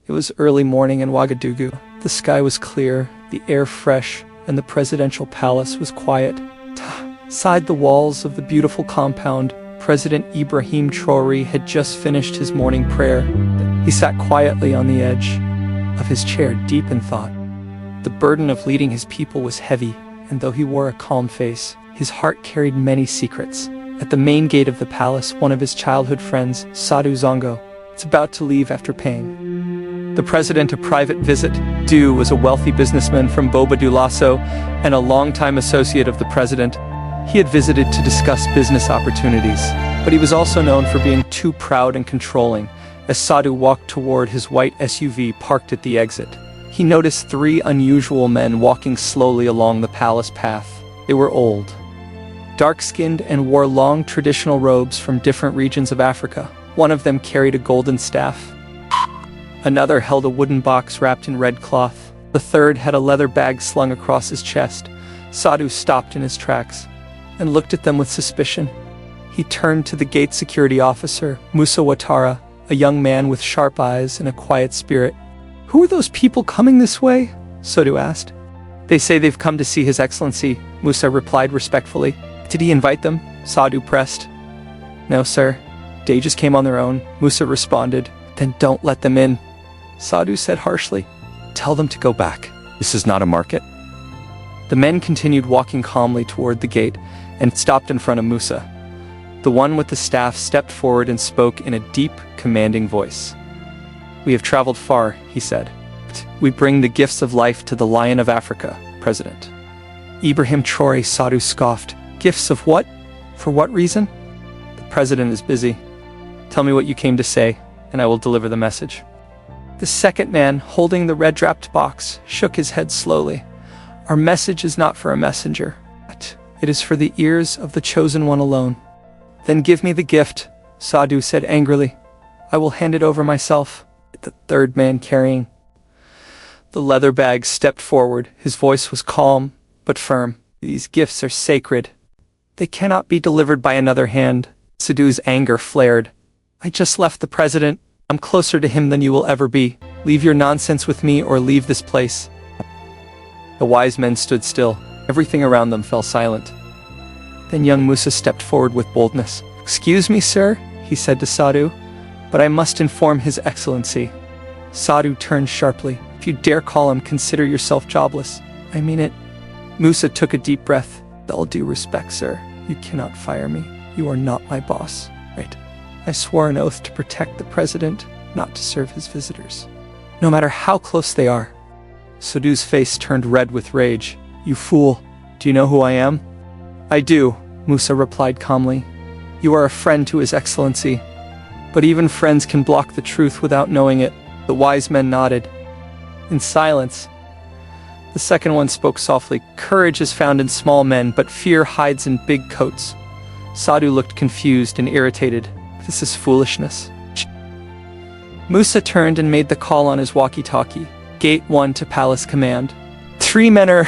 It was early morning in Ouagadougou. The sky was clear, the air fresh, and the presidential palace was quiet. Inside the walls of the beautiful compound, President Ibrahim Traoré had just finished his morning prayer. He sat quietly on the edge of his chair, deep in thought. The burden of leading his people was heavy, and though he wore a calm face, his heart carried many secrets. At the main gate of the palace, one of his childhood friends, Sadou Zongo, was about to leave after paying the president a private visit. Du was a wealthy businessman from Boba Dioulasso and a longtime associate of the president. He had visited to discuss business opportunities, but he was also known for being too proud and controlling. As Sadou walked toward his white SUV parked at the exit, he noticed three unusual men walking slowly along the palace path. They were old, dark-skinned, and wore long traditional robes from different regions of Africa. One of them carried a golden staff. Another held a wooden box wrapped in red cloth. The third had a leather bag slung across his chest. Sadou stopped in his tracks and looked at them with suspicion. He turned to the gate security officer, Musa Ouattara, a young man with sharp eyes and a quiet spirit. "Who are those people coming this way?" Sadou asked. "They say they've come to see His Excellency," Musa replied respectfully. "Did he invite them?" Sadou pressed. "No, sir. They just came on their own," Musa responded. "Then don't let them in," Sadou said harshly. "Tell them to go back. This is not a market." The men continued walking calmly toward the gate and stopped in front of Musa. The one with the staff stepped forward and spoke in a deep, commanding voice. "We have traveled far," he said. "We bring the gifts of life to the Lion of Africa, President." Ibrahim Traoré, Sadou scoffed. "Gifts of what? For what reason?" "The president is busy. Tell me what you came to say, and I will deliver the message." The second man, holding the red-wrapped box, shook his head slowly. "Our message is not for a messenger. It is for the ears of the chosen one alone." "Then give me the gift," Sadou said angrily. "I will hand it over myself." The third man, carrying the leather bag, stepped forward. His voice was calm, but firm. "These gifts are sacred. They cannot be delivered by another hand." Sadou's anger flared. "I just left the president. I'm closer to him than you will ever be. Leave your nonsense with me or leave this place." The wise men stood still. Everything around them fell silent. Then young Musa stepped forward with boldness. "Excuse me, sir," he said to Sadou, "but I must inform His Excellency." Sadou turned sharply. "If you dare call him, consider yourself jobless." "I mean it." Musa took a deep breath. "With all due respect, sir, you cannot fire me. You are not my boss, right? I swore an oath to protect the president, not to serve his visitors, no matter how close they are." Sadou's face turned red with rage. "You fool! Do you know who I am?" "I do," Musa replied calmly. "You are a friend to His Excellency. But even friends can block the truth without knowing it." The wise men nodded. In silence, the second one spoke softly. "Courage is found in small men, but fear hides in big coats." Sadou looked confused and irritated. "This is foolishness." Musa turned and made the call on his walkie-talkie. "Gate 1 to Palace Command. 3 men are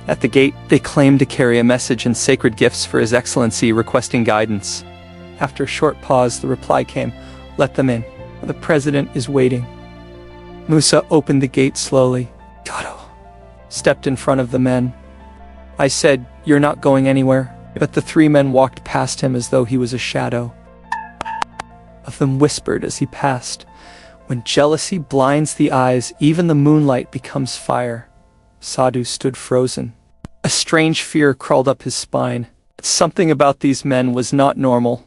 at the gate. They claim to carry a message and sacred gifts for His Excellency, requesting guidance." After a short pause, the reply came, "Let them in. The president is waiting." Musa opened the gate slowly. Gato stepped in front of the men. "I said, you're not going anywhere." But the 3 men walked past him as though he was a shadow. Of them whispered as he passed, "When jealousy blinds the eyes, even the moonlight becomes fire." Sadou stood frozen. A strange fear crawled up his spine. Something about these men was not normal.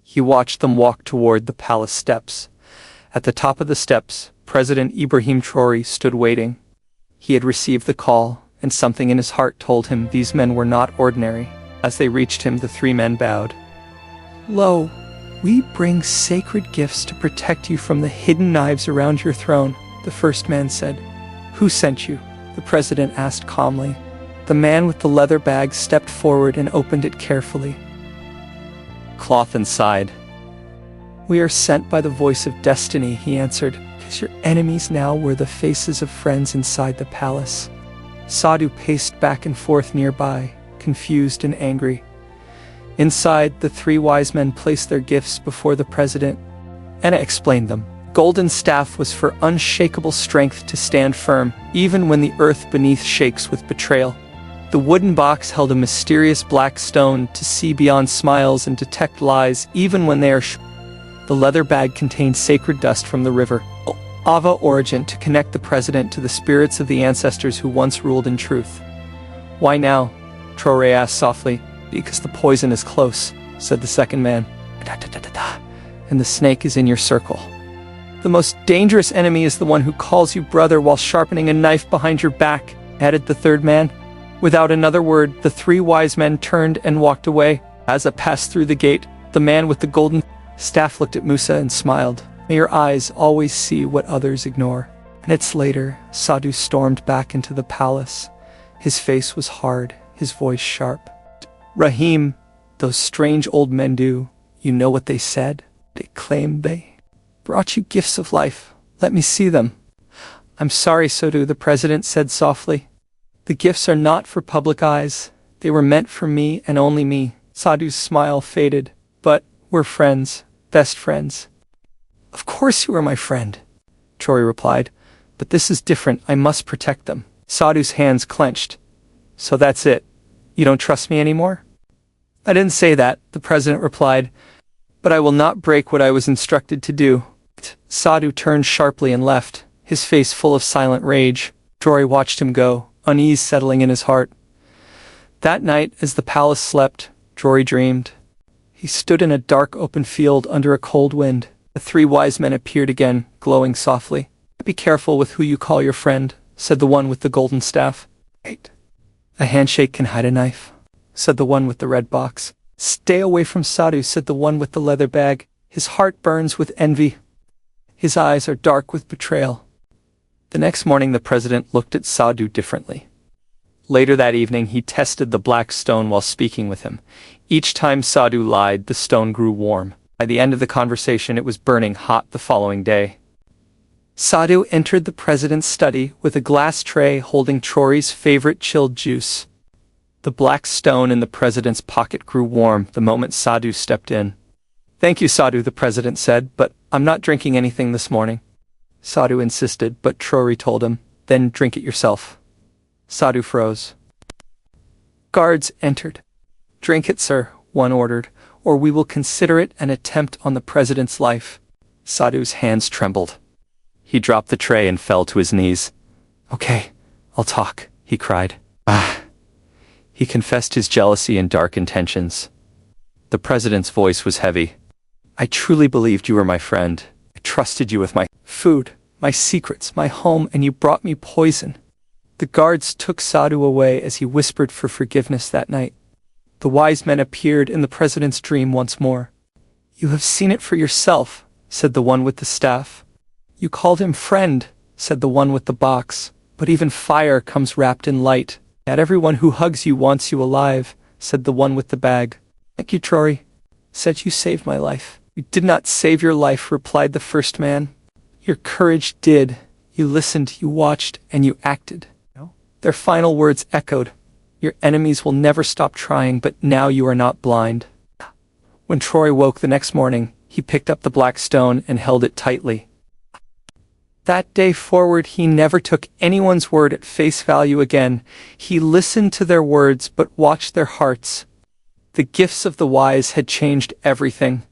He watched them walk toward the palace steps. At the top of the steps, President Ibrahim Traoré stood waiting. He had received the call, and something in his heart told him these men were not ordinary. As they reached him, the 3 men bowed. "Lo, we bring sacred gifts to protect you from the hidden knives around your throne," the first man said. "Who sent you?" the president asked calmly. The man with the leather bag stepped forward and opened it carefully. Cloth inside. "We are sent by the voice of destiny," he answered, "because your enemies now were the faces of friends inside the palace." Sadou paced back and forth nearby, confused and angry. Inside, the 3 wise men placed their gifts before the president. Anna explained them. golden staff was for unshakable strength to stand firm, even when the earth beneath shakes with betrayal. The wooden box held a mysterious black stone to see beyond smiles and detect lies, even when they are The leather bag contained sacred dust from the river, Ava origin, to connect the president to the spirits of the ancestors who once ruled in truth. "Why now?" Traore asked softly. "Because the poison is close," said the second man. "And the snake is in your circle. The most dangerous enemy is the one who calls you brother while sharpening a knife behind your back," added the third man. Without another word, the three wise men turned and walked away. As I passed through the gate, the man with the golden staff looked at Musa and smiled. "May your eyes always see what others ignore." Minutes later, Sadhu stormed back into the palace. His face was hard, his voice sharp. "Rahim, those strange old men do. You know what they said? They claimed they brought you gifts of life. Let me see them." "I'm sorry, Sadhu," the president said softly. "The gifts are not for public eyes. They were meant for me and only me." Sadhu's smile faded. "But we're friends, best friends." "Of course you are my friend," Traore replied. "But this is different. I must protect them." Sadhu's hands clenched. "So that's it? You don't trust me anymore?" "I didn't say that," the president replied. "But I will not break what I was instructed to do." Sadhu turned sharply and left, his face full of silent rage. Traore watched him go, unease settling in his heart. That night, as the palace slept, Traore dreamed. He stood in a dark open field under a cold wind. The three wise men appeared again, glowing softly. "Be careful with who you call your friend," said the one with the golden staff. "Wait. A handshake can hide a knife," said the one with the red box. "Stay away from Sadhu," said the one with the leather bag. "His heart burns with envy. His eyes are dark with betrayal." The next morning the president looked at Sadhu differently. Later that evening he tested the black stone while speaking with him. Each time Sadhu lied, the stone grew warm. By the end of the conversation it was burning hot the following day. Sadhu entered the president's study with a glass tray holding Traore's favorite chilled juice. The black stone in the president's pocket grew warm the moment Sadhu stepped in. "Thank you, Sadhu," the president said, "but I'm not drinking anything this morning." Sadhu insisted, but Traore told him, "Then drink it yourself." Sadhu froze. Guards entered. "Drink it, sir," one ordered, "or we will consider it an attempt on the president's life." Sadhu's hands trembled. He dropped the tray and fell to his knees. "Okay, I'll talk," he cried. "Ah." He confessed his jealousy and dark intentions. The president's voice was heavy. "I truly believed you were my friend. I trusted you with my food, my secrets, my home, and you brought me poison." The guards took Sadhu away as he whispered for forgiveness that night. The wise men appeared in the president's dream once more. "You have seen it for yourself," said the one with the staff. "You called him friend," said the one with the box. "But even fire comes wrapped in light. Not everyone who hugs you wants you alive," said the one with the bag. "Thank you, Traore," said you saved my life. "You did not save your life," replied the first man. "Your courage did. You listened, you watched, and you acted." Their final words echoed. "Your enemies will never stop trying, but now you are not blind." When Traore woke the next morning, he picked up the black stone and held it tightly. That day forward, he never took anyone's word at face value again. He listened to their words but watched their hearts. The gifts of the wise had changed everything.